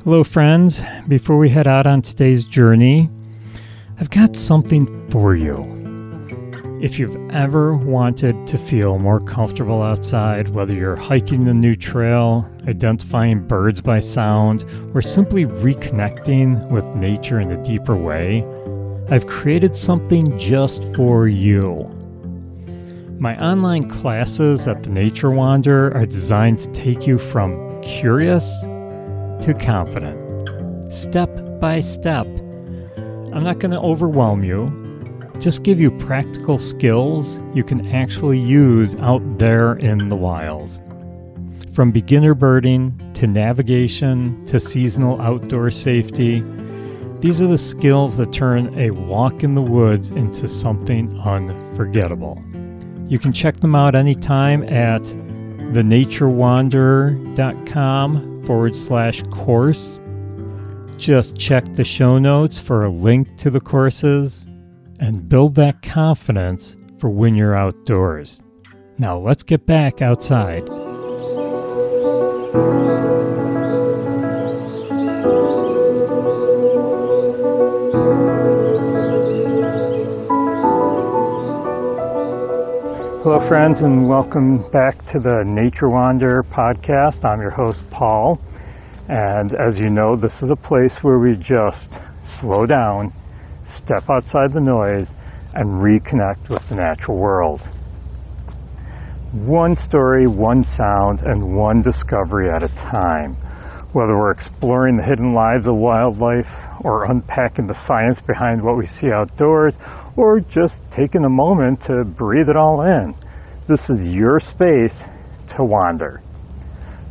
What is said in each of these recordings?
Hello friends, before we head out on today's journey, I've got something for you. If you've ever wanted to feel more comfortable outside, whether you're hiking the new trail, identifying birds by sound, or simply reconnecting with nature in a deeper way, I've created something just for you. My online classes at the Nature Wander are designed to take you from curious to confident, step by step. I'm not going to overwhelm you, just give you practical skills you can actually use out there in the wild. From beginner birding to navigation to seasonal outdoor safety, these are the skills that turn a walk in the woods into something unforgettable. You can check them out anytime at thenaturewander.com/course. Just check the show notes for a link to the courses and build that confidence for when you're outdoors. Now let's get back outside. Hello friends, and welcome back to the Nature Wander podcast. I'm your host Paul, and as you know, this is a place where we just slow down, step outside the noise, and reconnect with the natural world. One story, one sound, and one discovery at a time. Whether we're exploring the hidden lives of wildlife, or unpacking the science behind what we see outdoors, or just taking a moment to breathe it all in. This is your space to wander.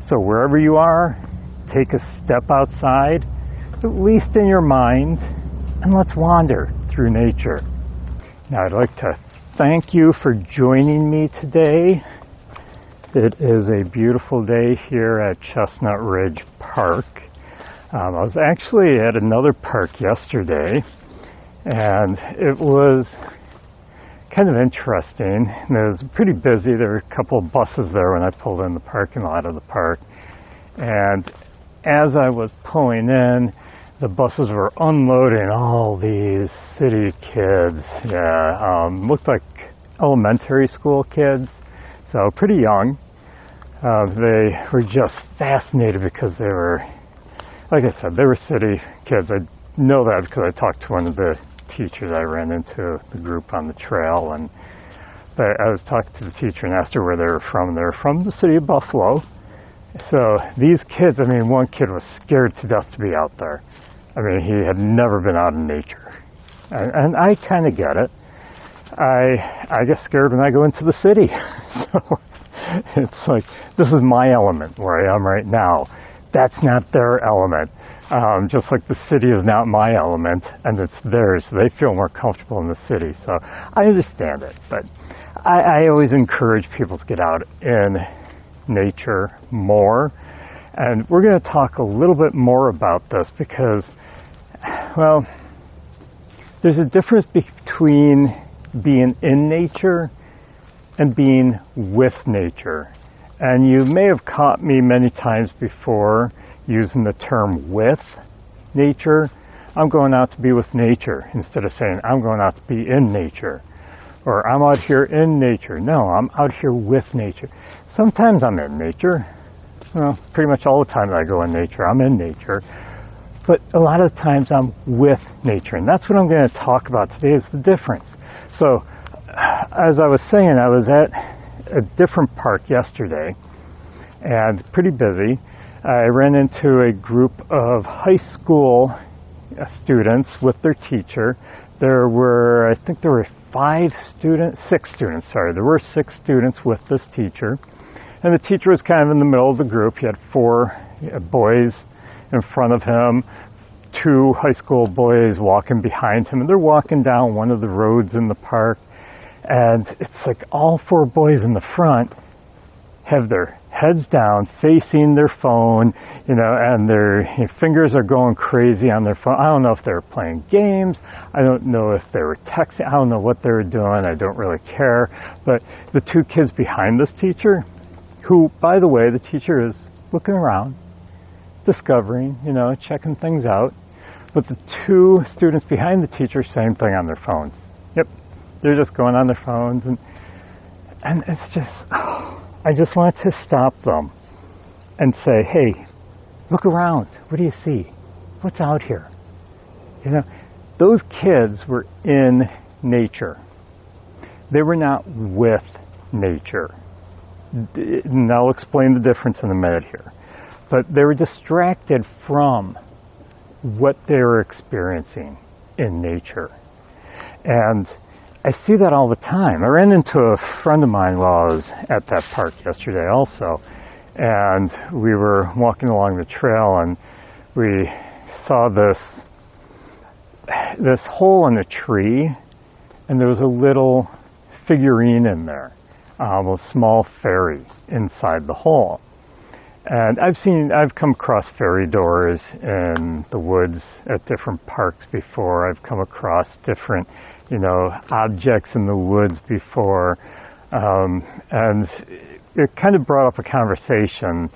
So wherever you are, take a step outside, at least in your mind, and let's wander through nature. Now I'd like to thank you for joining me today. It is a beautiful day here at Chestnut Ridge Park. I was actually at another park yesterday, and it was kind of interesting. It was pretty busy. There were a couple of buses there when I pulled in the parking lot of the park. And as I was pulling in, the buses were unloading all these city kids. Looked like elementary school kids, so pretty young. They were just fascinated because they were, like I said, they were city kids. I know that because I talked to one of the teachers I ran into the group on the trail, and I was talking to the teacher and asked her where they were from. They were from the city of Buffalo. So these kids, one kid was scared to death to be out there. He had never been out in nature. And I kind of get it. I get scared when I go into the city. So it's like, this is my element where I am right now. That's not their element. Just like the city is not my element, and it's theirs, so they feel more comfortable in the city. So I understand it, but I always encourage people to get out in nature more. And we're going to talk a little bit more about this because, well, there's a difference between being in nature and being with nature. And you may have caught me many times before using the term with nature. I'm going out to be with nature instead of saying I'm going out to be in nature, or I'm out here in nature. No, I'm out here with nature. Sometimes I'm in nature. Well, pretty much all the time that I go in nature, I'm in nature. But a lot of times I'm with nature, and that's what I'm going to talk about today is the difference. So, as I was saying, I was at a different park yesterday, and pretty busy. I ran into a group of high school students with their teacher. There were 6 students with this teacher. And the teacher was kind of in the middle of the group. He had 4 boys in front of him, 2 high school boys walking behind him. And they're walking down one of the roads in the park. And it's like all 4 boys in the front have their heads down, facing their phone, and their fingers are going crazy on their phone. I don't know if they were playing games. I don't know if they were texting. I don't know what they were doing. I don't really care. But the 2 kids behind this teacher, who, by the way, the teacher is looking around, discovering, checking things out. But the two students behind the teacher, same thing on their phones. Yep, they're just going on their phones, and it's just, I just want to stop them and say, hey, look around. What do you see? What's out here? Those kids were in nature. They were not with nature. And I'll explain the difference in a minute here. But they were distracted from what they were experiencing in nature. And I see that all the time. I ran into a friend of mine while I was at that park yesterday also. And we were walking along the trail, and we saw this hole in a tree, and there was a little figurine in there, a small fairy inside the hole. And I've come across fairy doors in the woods at different parks before. I've come across different, objects in the woods before. And it kind of brought up a conversation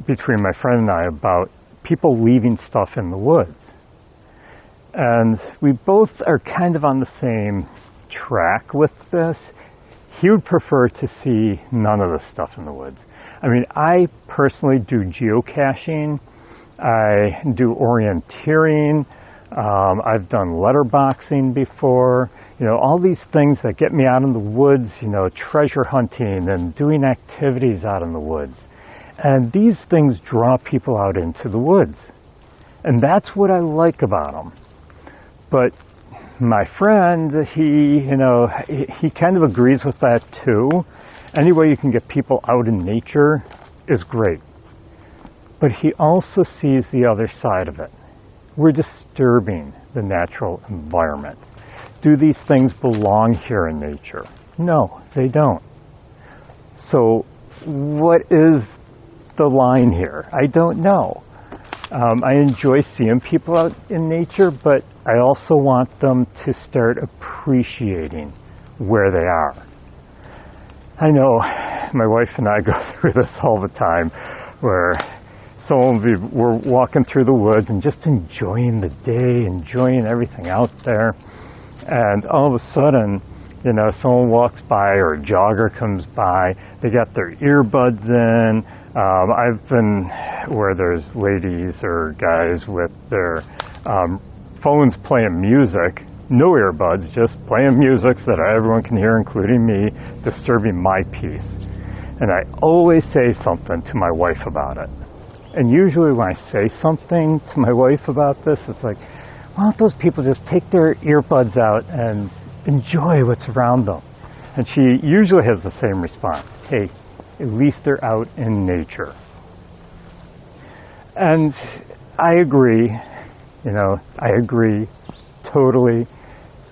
between my friend and I about people leaving stuff in the woods. And we both are kind of on the same track with this. He would prefer to see none of the stuff in the woods. I mean, I personally do geocaching. I do orienteering. I've done letterboxing before. All these things that get me out in the woods, treasure hunting and doing activities out in the woods. And these things draw people out into the woods. And that's what I like about them. But my friend, he kind of agrees with that too. Any way you can get people out in nature is great. But he also sees the other side of it. We're disturbing the natural environment. Do these things belong here in nature? No, they don't. So what is the line here? I don't know. I enjoy seeing people out in nature, but I also want them to start appreciating where they are. I know my wife and I go through this all the time, where we're walking through the woods and just enjoying the day, enjoying everything out there, and all of a sudden, someone walks by or a jogger comes by, they got their earbuds in. I've been where there's ladies or guys with their phones playing music, no earbuds, just playing music so that everyone can hear, including me, disturbing my peace. And I always say something to my wife about it. And usually when I say something to my wife about this, it's like, why don't those people just take their earbuds out and enjoy what's around them? And she usually has the same response. Hey, at least they're out in nature. And I agree, I agree totally.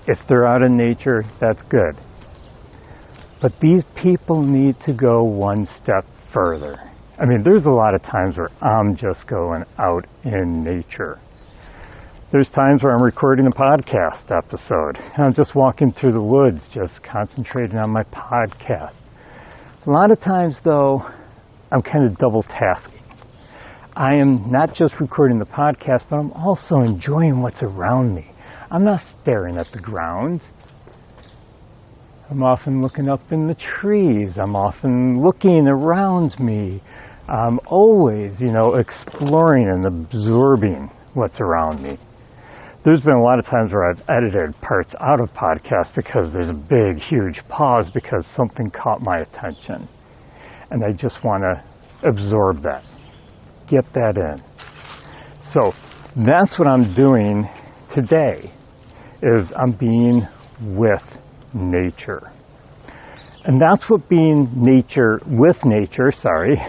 If they're out in nature, that's good. But these people need to go one step further. I mean, there's a lot of times where I'm just going out in nature. There's times where I'm recording a podcast episode, and I'm just walking through the woods, just concentrating on my podcast. A lot of times, though, I'm kind of double tasking. I am not just recording the podcast, but I'm also enjoying what's around me. I'm not staring at the ground. I'm often looking up in the trees. I'm often looking around me. I'm always, exploring and absorbing what's around me. There's been a lot of times where I've edited parts out of podcasts because there's a big, huge pause because something caught my attention. And I just want to absorb that, get that in. So that's what I'm doing today, is I'm being with nature. And that's what being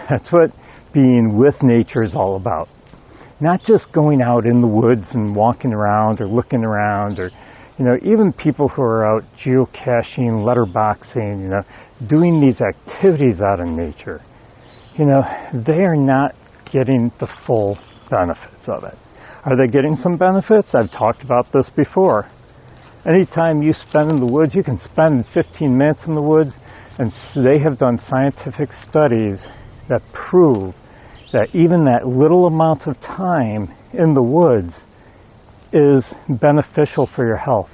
that's what being with nature is all about. Not just going out in the woods and walking around or looking around, or, even people who are out geocaching, letterboxing, doing these activities out in nature, they are not getting the full benefits of it. Are they getting some benefits? I've talked about this before. Anytime you spend in the woods, you can spend 15 minutes in the woods, and they have done scientific studies that prove that even that little amount of time in the woods is beneficial for your health.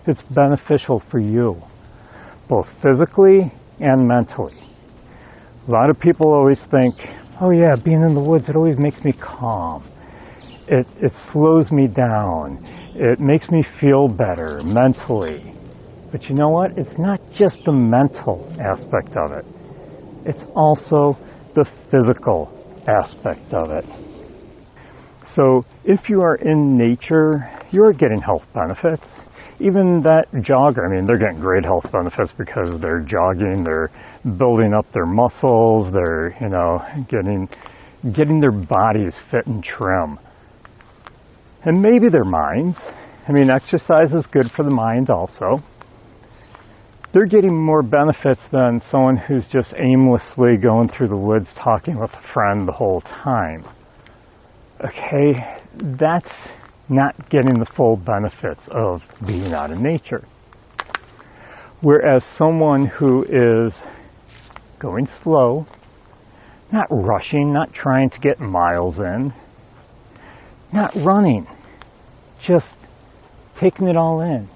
It's beneficial for you, both physically and mentally. A lot of people always think, oh yeah, being in the woods, it always makes me calm. It slows me down. It makes me feel better mentally. But you know what? It's not just the mental aspect of it. It's also the physical aspect of it. So if you are in nature, you're getting health benefits. Even that jogger, I mean, they're getting great health benefits because they're jogging, they're building up their muscles, they're, getting their bodies fit and trim. And maybe their minds. I mean, exercise is good for the mind also. They're getting more benefits than someone who's just aimlessly going through the woods talking with a friend the whole time. Okay, that's not getting the full benefits of being out in nature. Whereas someone who is going slow, not rushing, not trying to get miles in, not running, just taking it all in,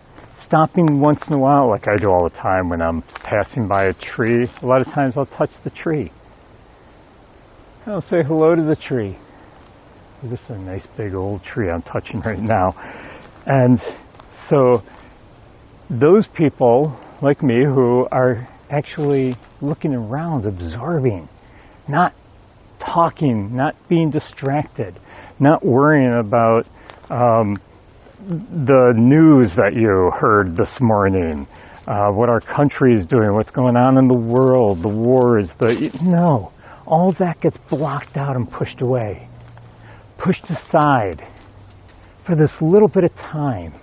stopping once in a while like I do all the time when I'm passing by a tree. A lot of times I'll touch the tree. I'll say hello to the tree. This is a nice big old tree I'm touching right now. And so those people like me who are actually looking around, absorbing, not talking, not being distracted, not worrying about the news that you heard this morning, what our country is doing, what's going on in the world, the wars, no. All of that gets blocked out and pushed away, pushed aside for this little bit of time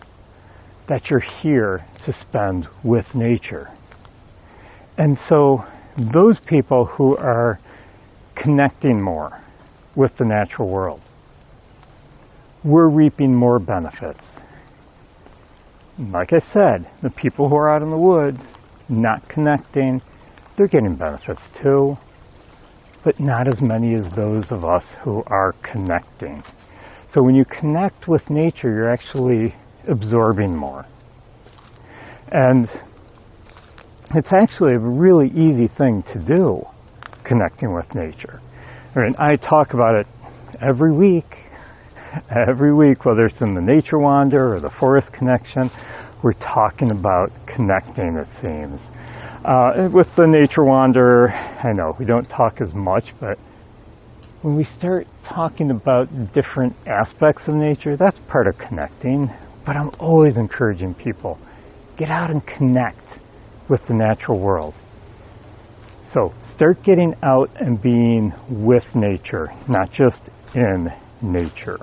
that you're here to spend with nature. And so those people who are connecting more with the natural world, we're reaping more benefits. Like I said, the people who are out in the woods, not connecting, they're getting benefits too, but not as many as those of us who are connecting. So when you connect with nature, you're actually absorbing more. And it's actually a really easy thing to do, connecting with nature. I mean, I talk about it every week, whether it's in the Nature Wander or the Forest Connection, we're talking about connecting, it seems. With the Nature Wander, I know we don't talk as much, but when we start talking about different aspects of nature, that's part of connecting. But I'm always encouraging people, get out and connect with the natural world. So start getting out and being with nature, not just in nature.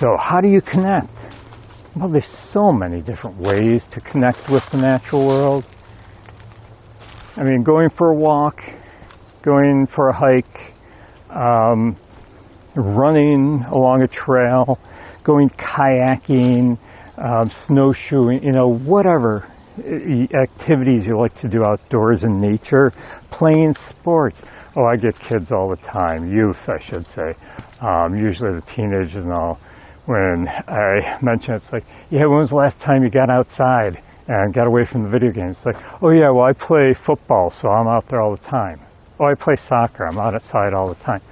So how do you connect? Well, there's so many different ways to connect with the natural world. I mean, going for a walk, going for a hike, running along a trail, going kayaking, snowshoeing, whatever activities you like to do outdoors in nature, playing sports. Oh, I get kids all the time, youth, I should say, usually the teenagers and all. When I mention it, it's like, yeah, when was the last time you got outside and got away from the video games? It's like, oh yeah, well, I play football, so I'm out there all the time. Oh, I play soccer, I'm outside all the time.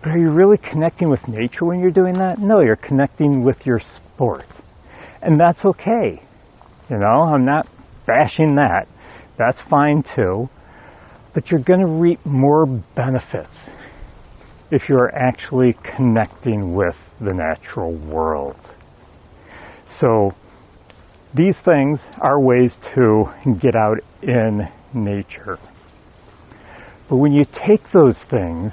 But are you really connecting with nature when you're doing that? No, you're connecting with your sport. And that's okay. I'm not bashing that. That's fine too. But you're going to reap more benefits if you're actually connecting with the natural world. So these things are ways to get out in nature. But when you take those things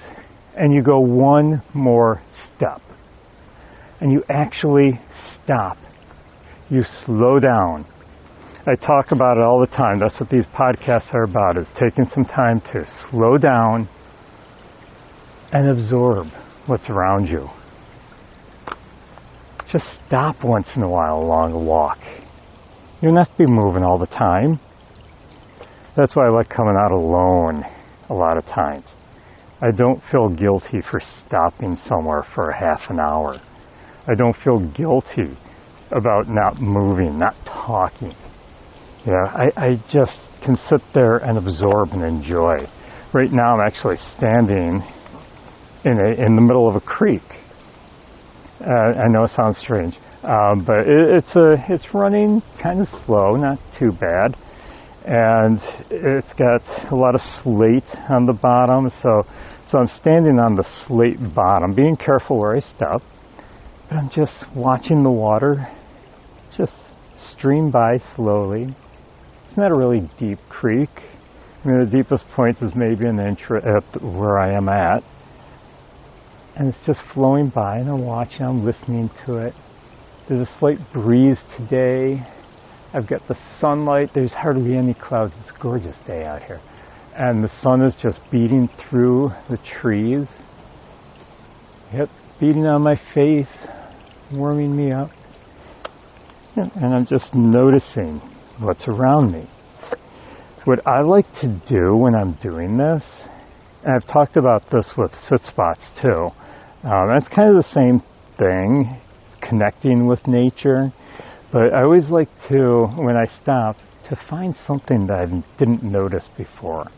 and you go one more step, and you actually stop, you slow down. I talk about it all the time. That's what these podcasts are about, is taking some time to slow down and absorb what's around you. Just stop once in a while along a walk. You don't have to be moving all the time. That's why I like coming out alone a lot of times. I don't feel guilty for stopping somewhere for a half an hour. I don't feel guilty about not moving, not talking. I just can sit there and absorb and enjoy. Right now I'm actually standing in the middle of a creek. I know it sounds strange, but it's running kind of slow, not too bad. And it's got a lot of slate on the bottom, so I'm standing on the slate bottom, being careful where I step, but I'm just watching the water just stream by slowly. It's not a really deep creek. I mean, the deepest point is maybe an inch at where I am at, and it's just flowing by, and I'm watching, I'm listening to it. There's a slight breeze today. I've got the sunlight. There's hardly any clouds. It's a gorgeous day out here. And the sun is just beating through the trees. Yep, beating on my face, warming me up. And I'm just noticing what's around me. What I like to do when I'm doing this, and I've talked about this with sit spots too, that's kind of the same thing, connecting with nature. But I always like to, when I stop, to find something that I didn't notice before.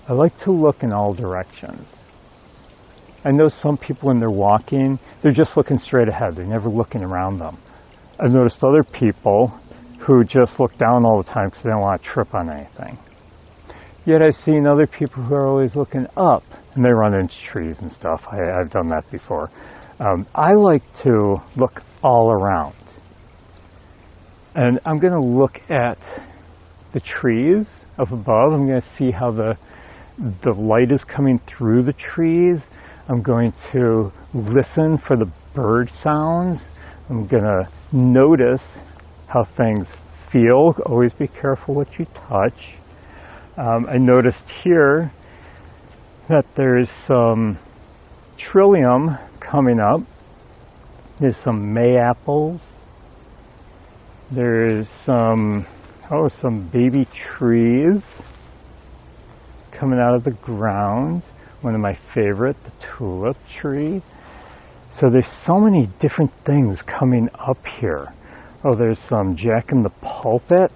I like to look in all directions. I know some people when they're walking, they're just looking straight ahead. They're never looking around them. I've noticed other people who just look down all the time because they don't want to trip on anything. Yet I've seen other people who are always looking up, and they run into trees and stuff. I've done that before. I like to look all around. And I'm going to look at the trees up above. I'm going to see how the light is coming through the trees. I'm going to listen for the bird sounds. I'm going to notice how things feel. Always be careful what you touch. I noticed here that there's some trillium coming up. There's some mayaples. There's some baby trees coming out of the ground. One of my favorite, the tulip tree. So there's so many different things coming up here. Oh, there's some jack in the pulpit.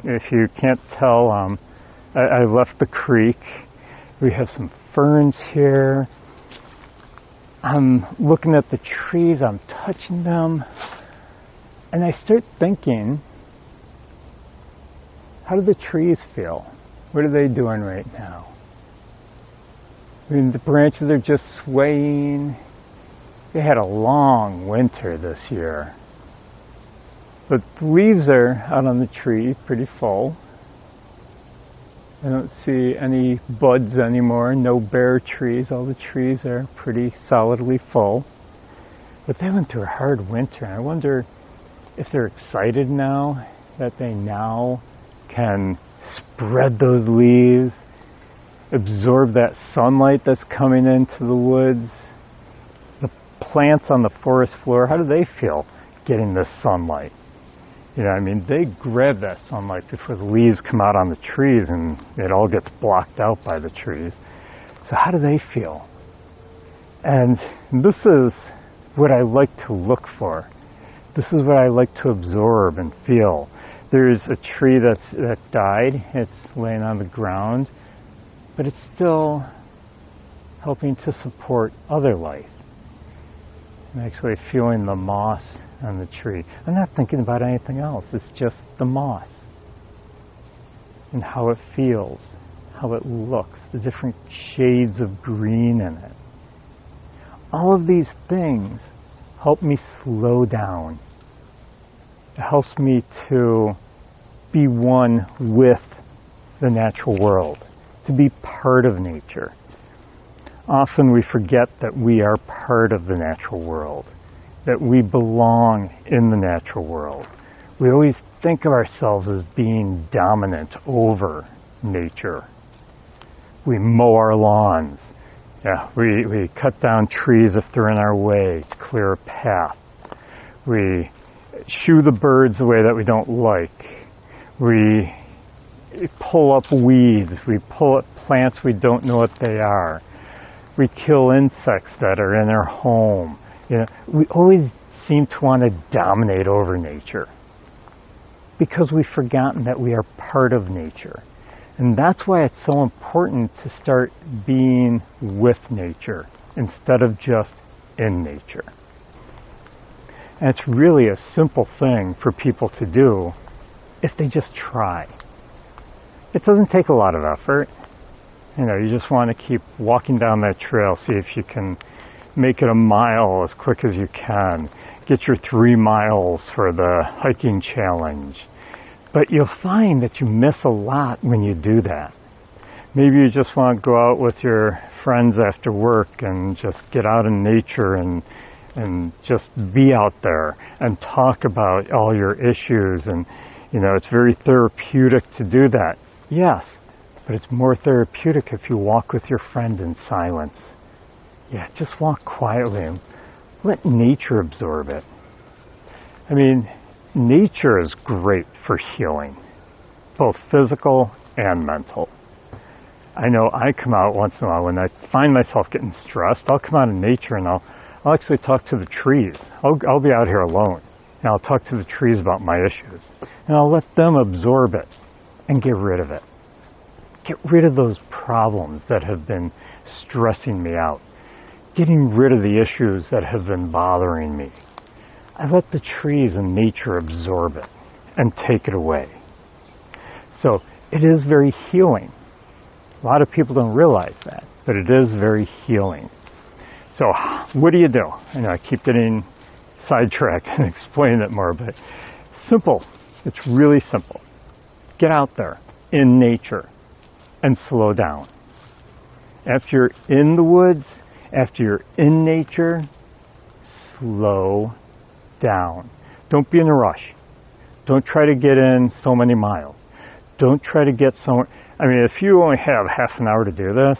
If you can't tell, I left the creek. We have some ferns here. I'm looking at the trees, I'm touching them. And I start thinking, how do the trees feel? What are they doing right now? I mean, the branches are just swaying. They had a long winter this year. But the leaves are out on the tree, pretty full. I don't see any buds anymore, no bare trees. All the trees are pretty solidly full. But they went through a hard winter. And I wonder if they're excited now that they now can spread those leaves, absorb that sunlight that's coming into the woods. The plants on the forest floor, how do they feel getting this sunlight? You know, I mean, they grab that sunlight before the leaves come out on the trees and it all gets blocked out by the trees. So how do they feel? And this is what I like to look for. This is what I like to absorb and feel. There's a tree that died. It's laying on the ground, but it's still helping to support other life. I'm actually feeling the moss on the tree. I'm not thinking about anything else. It's just the moss and how it feels, how it looks, the different shades of green in it. All of these things help me slow down. It helps me to be one with the natural world, to be part of nature. Often we forget that we are part of the natural world, that we belong in the natural world. We always think of ourselves as being dominant over nature. We mow our lawns. Yeah, we cut down trees if they're in our way to clear a path. We shoo the birds away that we don't like. We pull up weeds. We pull up plants we don't know what they are. We kill insects that are in our home. We always seem to want to dominate over nature because we've forgotten that we are part of nature. And that's why it's so important to start being with nature instead of just in nature. And it's really a simple thing for people to do if they just try. It doesn't take a lot of effort. You just want to keep walking down that trail, see if you can make it a mile as quick as you can. Get your 3 miles for the hiking challenge. But you'll find that you miss a lot when you do that. Maybe you just want to go out with your friends after work and just get out in nature and just be out there and talk about all your issues. And, it's very therapeutic to do that. Yes, but it's more therapeutic if you walk with your friend in silence. Yeah, just walk quietly and let nature absorb it. Nature is great for healing, both physical and mental. I know I come out once in a while when I find myself getting stressed. I'll come out in nature and I'll actually talk to the trees. I'll be out here alone and I'll talk to the trees about my issues. And I'll let them absorb it and get rid of it. Get rid of those problems that have been stressing me out. Getting rid of the issues that have been bothering me. I let the trees and nature absorb it and take it away. So it is very healing. A lot of people don't realize that, but it is very healing. So what do? I keep getting sidetracked and explaining it more, but simple. It's really simple. Get out there in nature and slow down. After you're in the woods, after you're in nature, slow down. Don't be in a rush. Don't try to get in so many miles. Don't try to get somewhere. If you only have half an hour to do this,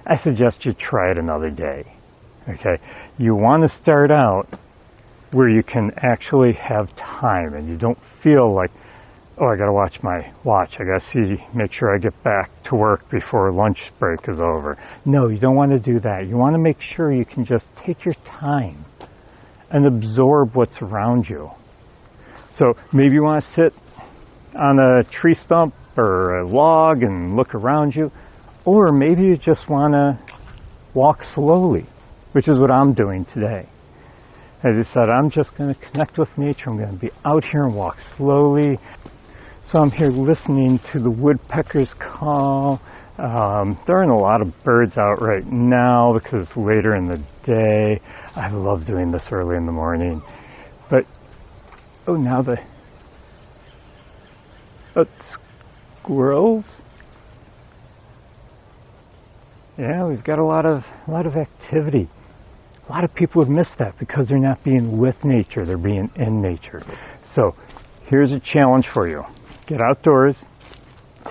I suggest you try it another day. Okay? You want to start out where you can actually have time and you don't feel like, oh, I got to watch my watch. I got to make sure I get back to work before lunch break is over. No, you don't want to do that. You want to make sure you can just take your time and absorb what's around you. So maybe you want to sit on a tree stump or a log and look around you, or maybe you just want to walk slowly, which is what I'm doing today. As I said, I'm just going to connect with nature. I'm going to be out here and walk slowly. So I'm here listening to the woodpeckers call. There aren't a lot of birds out right now because it's later in the day. I love doing this early in the morning. But, now the squirrels. Yeah, we've got a lot of activity. A lot of people have missed that because they're not being with nature, they're being in nature. So here's a challenge for you. Get outdoors,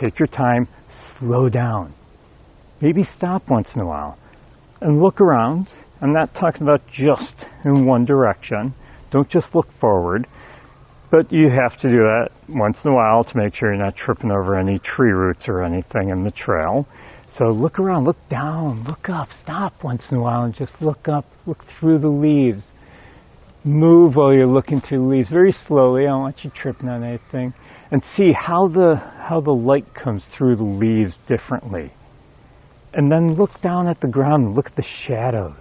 take your time, slow down. Maybe stop once in a while and look around. I'm not talking about just in one direction. Don't just look forward. But you have to do that once in a while to make sure you're not tripping over any tree roots or anything in the trail. So look around, look down, look up, stop once in a while and just look up, look through the leaves. Move while you're looking through the leaves very slowly. I don't want you tripping on anything. And see how the light comes through the leaves differently. And then look down at the ground and look at the shadows.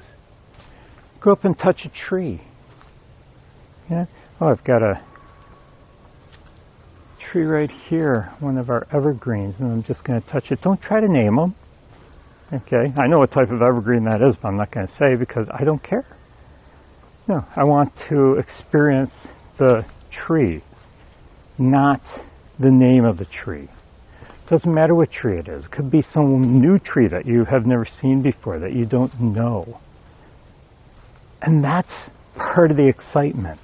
Go up and touch a tree. Yeah? Oh, I've got a tree right here, one of our evergreens, and I'm just going to touch it. Don't try to name them. Okay, I know what type of evergreen that is, but I'm not going to say because I don't care. No, I want to experience the tree, not the name of the tree. Doesn't matter what tree it is. It could be some new tree that you have never seen before, that you don't know. And that's part of the excitement.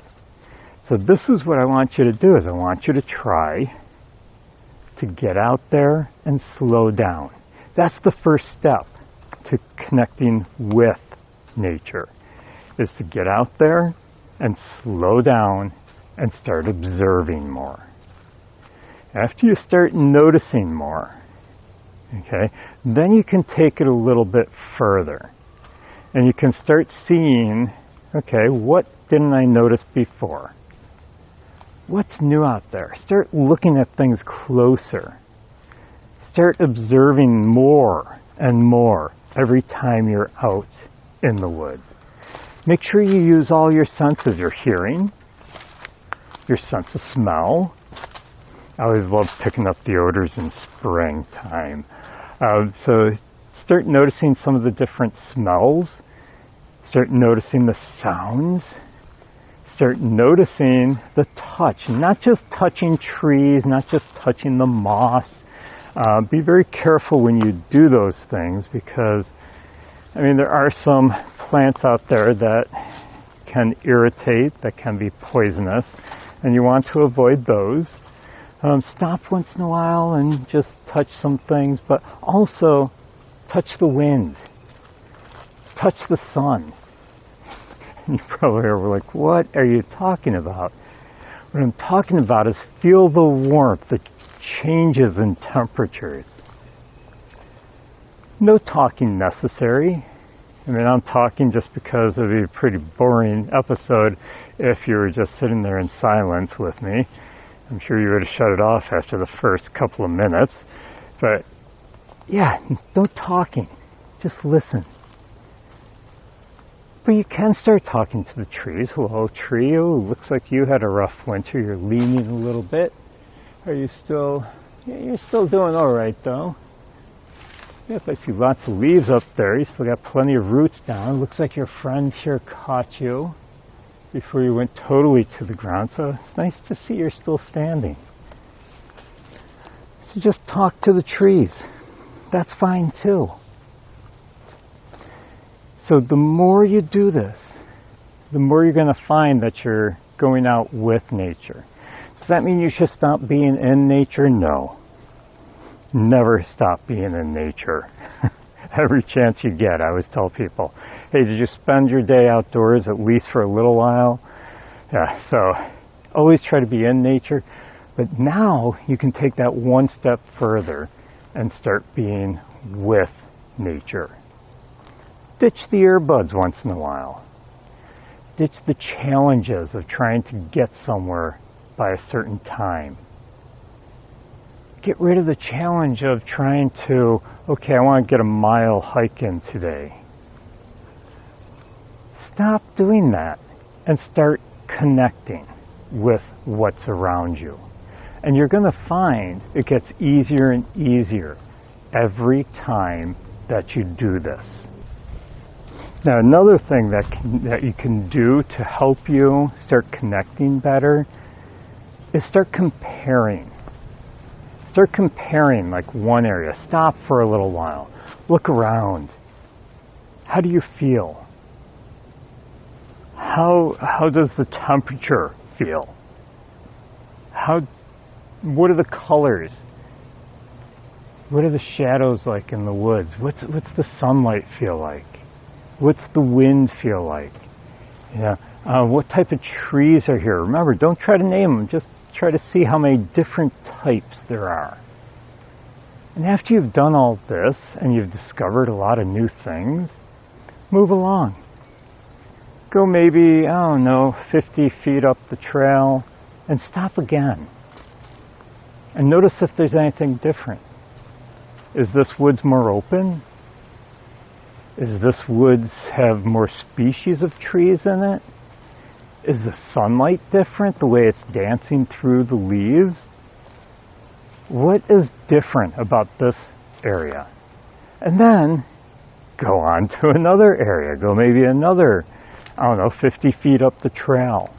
So this is what I want you to do, is I want you to try to get out there and slow down. That's the first step to connecting with nature, is to get out there and slow down and start observing more. After you start noticing more, Okay, then you can take it a little bit further. And you can start seeing, okay, what didn't I notice before? What's new out there? Start looking at things closer. Start observing more and more every time you're out in the woods. Make sure you use all your senses, your hearing, your sense of smell. I always love picking up the odors in springtime. So start noticing some of the different smells. Start noticing the sounds. Start noticing the touch. Not just touching trees, not just touching the moss. Be very careful when you do those things because, I mean, there are some plants out there that can irritate, that can be poisonous, and you want to avoid those. Stop once in a while and just touch some things, but also touch the wind, touch the sun. You probably are like, what are you talking about? What I'm talking about is feel the warmth, the changes in temperatures. No talking necessary. I mean, I'm talking just because it would be a pretty boring episode if you were just sitting there in silence with me. I'm sure you would have shut it off after the first couple of minutes. But yeah, no talking. Just listen. But you can start talking to the trees. Hello, tree. Oh, looks like you had a rough winter. You're leaning a little bit. Are you still... Yeah, you're still doing all right, though. Yes, I see lots of leaves up there. You still got plenty of roots down. Looks like your friend here caught you before you went totally to the ground. So it's nice to see you're still standing. So just talk to the trees. That's fine, too. So the more you do this, the more you're going to find that you're going out with nature. Does that mean you should stop being in nature? No. Never stop being in nature. Every chance you get, I always tell people, hey, did you spend your day outdoors at least for a little while? Yeah, so always try to be in nature. But now you can take that one step further and start being with nature. Ditch the earbuds once in a while. Ditch the challenges of trying to get somewhere by a certain time. Get rid of the challenge of trying to, okay, I want to get a mile hike in today. Stop doing that and start connecting with what's around you. And you're going to find it gets easier and easier every time that you do this. Now, another thing that you can do to help you start connecting better is start comparing. Start comparing like one area. Stop for a little while. Look around. How do you feel? How does the temperature feel? What are the colors? What are the shadows like in the woods? What's the sunlight feel like? What's the wind feel like? Yeah. What type of trees are here? Remember, don't try to name them. Just try to see how many different types there are. And after you've done all this and you've discovered a lot of new things, move along. Go maybe, 50 feet up the trail and stop again. And notice if there's anything different. Is this woods more open? Is this woods have more species of trees in it? Is the sunlight different, the way it's dancing through the leaves? What is different about this area? And then go on to another area. Go maybe another, 50 feet up the trail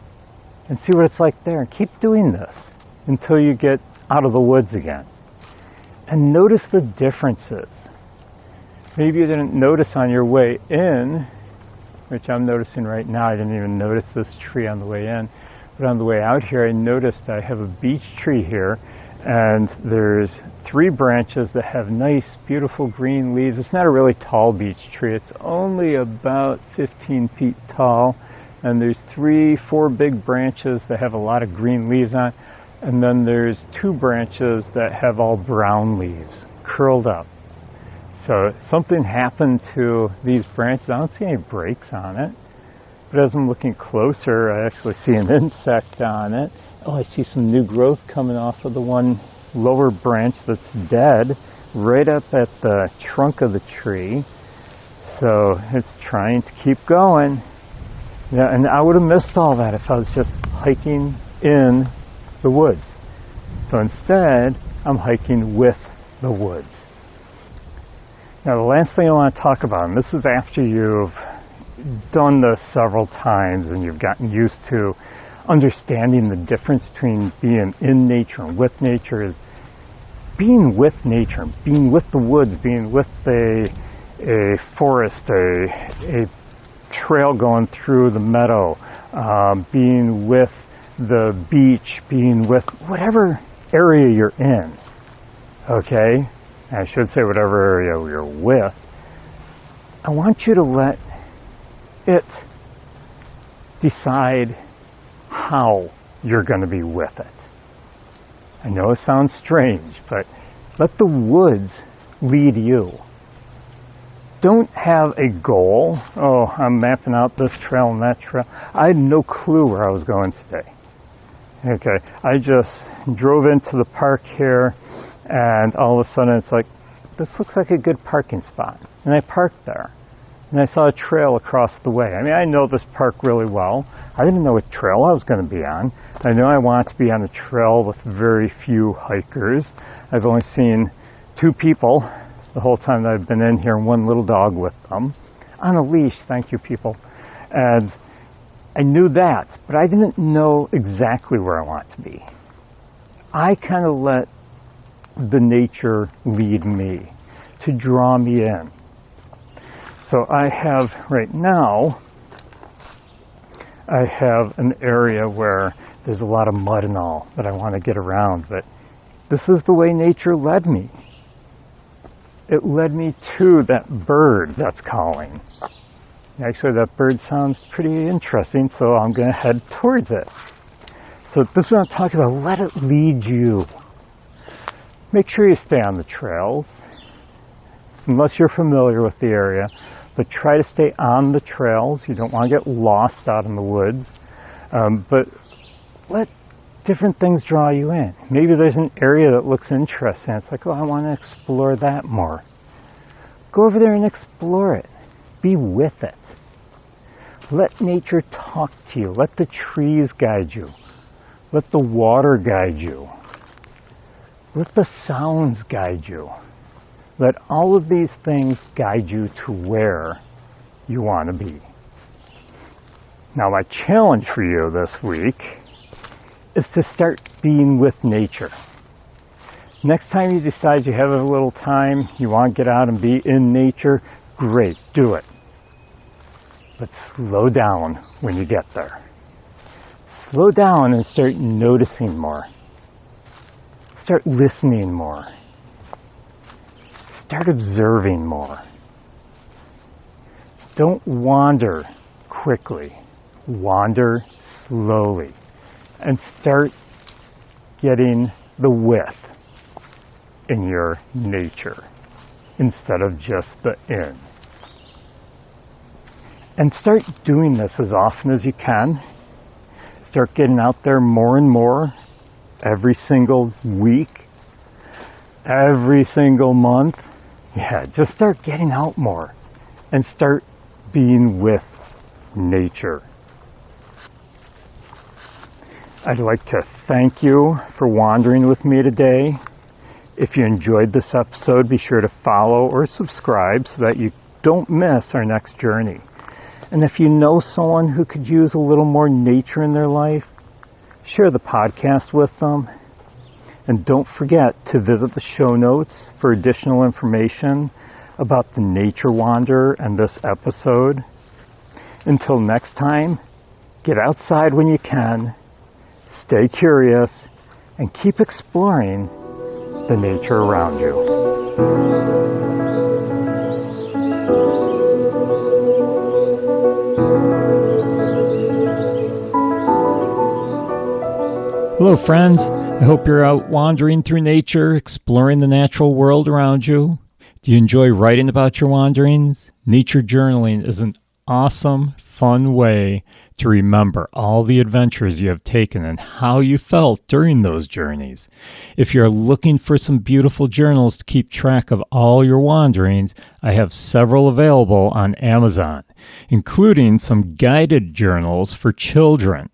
and see what it's like there. And keep doing this until you get out of the woods again. And notice the differences. Maybe you didn't notice on your way in, which I'm noticing right now. I didn't even notice this tree on the way in. But on the way out here, I noticed I have a beech tree here, and there's 3 branches that have nice, beautiful green leaves. It's not a really tall beech tree. It's only about 15 feet tall, and there's 3-4 big branches that have a lot of green leaves on, and then there's 2 branches that have all brown leaves, curled up. So something happened to these branches. I don't see any breaks on it. But as I'm looking closer, I actually see an insect on it. Oh, I see some new growth coming off of the one lower branch that's dead, right up at the trunk of the tree. So it's trying to keep going. Yeah, and I would have missed all that if I was just hiking in the woods. So instead, I'm hiking with the woods. Now, the last thing I want to talk about, and this is after you've done this several times and you've gotten used to understanding the difference between being in nature and with nature, is being with nature, being with the woods, being with a forest, a trail going through the meadow, being with the beach, being with whatever area you're in, okay? I should say whatever area you're with. I want you to let it decide how you're going to be with it. I know it sounds strange, but let the woods lead you. Don't have a goal. Oh, I'm mapping out this trail and that trail. I had no clue where I was going today. Okay, I just drove into the park here, and all of a sudden it's like, this looks like a good parking spot. And I parked there. And I saw a trail across the way. I mean, I know this park really well. I didn't know what trail I was going to be on. I know I wanted to be on a trail with very few hikers. I've only seen 2 people the whole time that I've been in here, and 1 little dog with them. On a leash, thank you, people. And I knew that, but I didn't know exactly where I want to be. I kind of let the nature lead me, to draw me in. So I have, right now, I have an area where there's a lot of mud and all that I want to get around, but this is the way nature led me. It led me to that bird that's calling. Actually, that bird sounds pretty interesting, so I'm going to head towards it. So this is what I'm talking about. Let it lead you. Make sure you stay on the trails, unless you're familiar with the area. But try to stay on the trails. You don't want to get lost out in the woods. But let different things draw you in. Maybe there's an area that looks interesting. It's like, oh, I want to explore that more. Go over there and explore it. Be with it. Let nature talk to you. Let the trees guide you. Let the water guide you. Let the sounds guide you. Let all of these things guide you to where you want to be. Now, my challenge for you this week is to start being with nature. Next time you decide you have a little time, you want to get out and be in nature, great, do it. But slow down when you get there. Slow down and start noticing more. Start listening more. Start observing more. Don't wander quickly. Wander slowly. And start getting the width in your nature instead of just the in. And start doing this as often as you can. Start getting out there more and more every single week, every single month. Yeah, just start getting out more and start being with nature. I'd like to thank you for wandering with me today. If you enjoyed this episode, be sure to follow or subscribe so that you don't miss our next journey. And if you know someone who could use a little more nature in their life, share the podcast with them. And don't forget to visit the show notes for additional information about the Nature Wanderer and this episode. Until next time, get outside when you can, stay curious, and keep exploring the nature around you. Hello, friends. I hope you're out wandering through nature, exploring the natural world around you. Do you enjoy writing about your wanderings? Nature journaling is an awesome, fun way to remember all the adventures you have taken and how you felt during those journeys. If you're looking for some beautiful journals to keep track of all your wanderings, I have several available on Amazon, including some guided journals for children.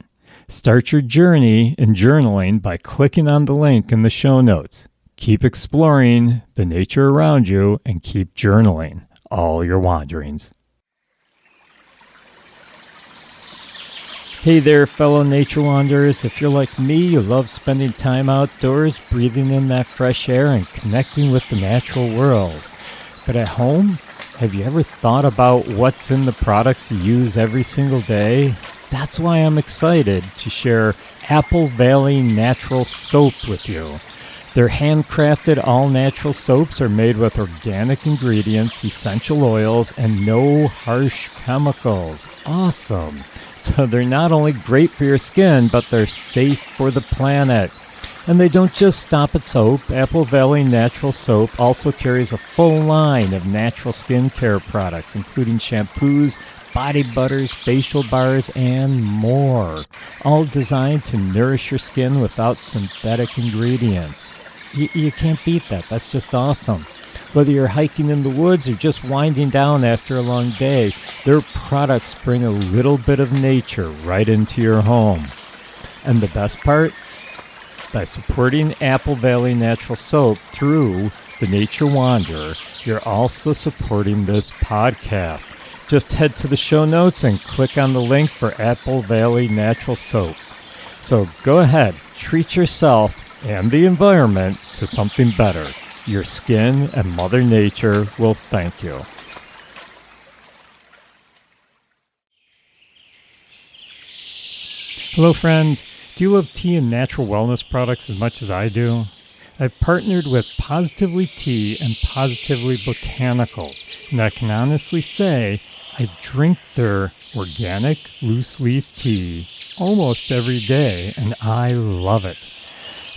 Start your journey in journaling by clicking on the link in the show notes. Keep exploring the nature around you and keep journaling all your wanderings. Hey there, fellow nature wanderers. If you're like me, you love spending time outdoors, breathing in that fresh air and connecting with the natural world. But at home, have you ever thought about what's in the products you use every single day? That's why I'm excited to share Apple Valley Natural Soap with you. Their handcrafted all-natural soaps are made with organic ingredients, essential oils, and no harsh chemicals. Awesome! So they're not only great for your skin, but they're safe for the planet. And they don't just stop at soap. Apple Valley Natural Soap also carries a full line of natural skincare products, including shampoos, body butters, facial bars, and more. All designed to nourish your skin without synthetic ingredients. You can't beat that. That's just awesome. Whether you're hiking in the woods or just winding down after a long day, their products bring a little bit of nature right into your home. And the best part? By supporting Apple Valley Natural Soap through The Nature Wanderer, you're also supporting this podcast. Just head to the show notes and click on the link for Apple Valley Natural Soap. So go ahead, treat yourself and the environment to something better. Your skin and Mother Nature will thank you. Hello friends, do you love tea and natural wellness products as much as I do? I've partnered with Positively Tea and Positively Botanicals, and I can honestly say I drink their organic loose leaf tea almost every day, and I love it.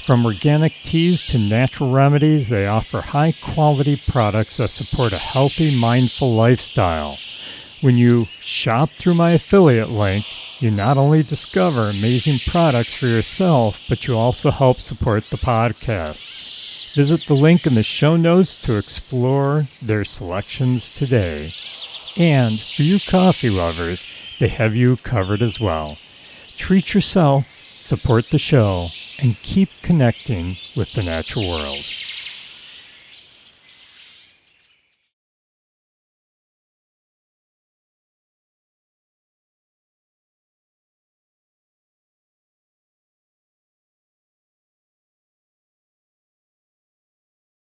From organic teas to natural remedies, they offer high-quality products that support a healthy, mindful lifestyle. When you shop through my affiliate link, you not only discover amazing products for yourself, but you also help support the podcast. Visit the link in the show notes to explore their selections today. And for you coffee lovers, they have you covered as well. Treat yourself, support the show, and keep connecting with the natural world.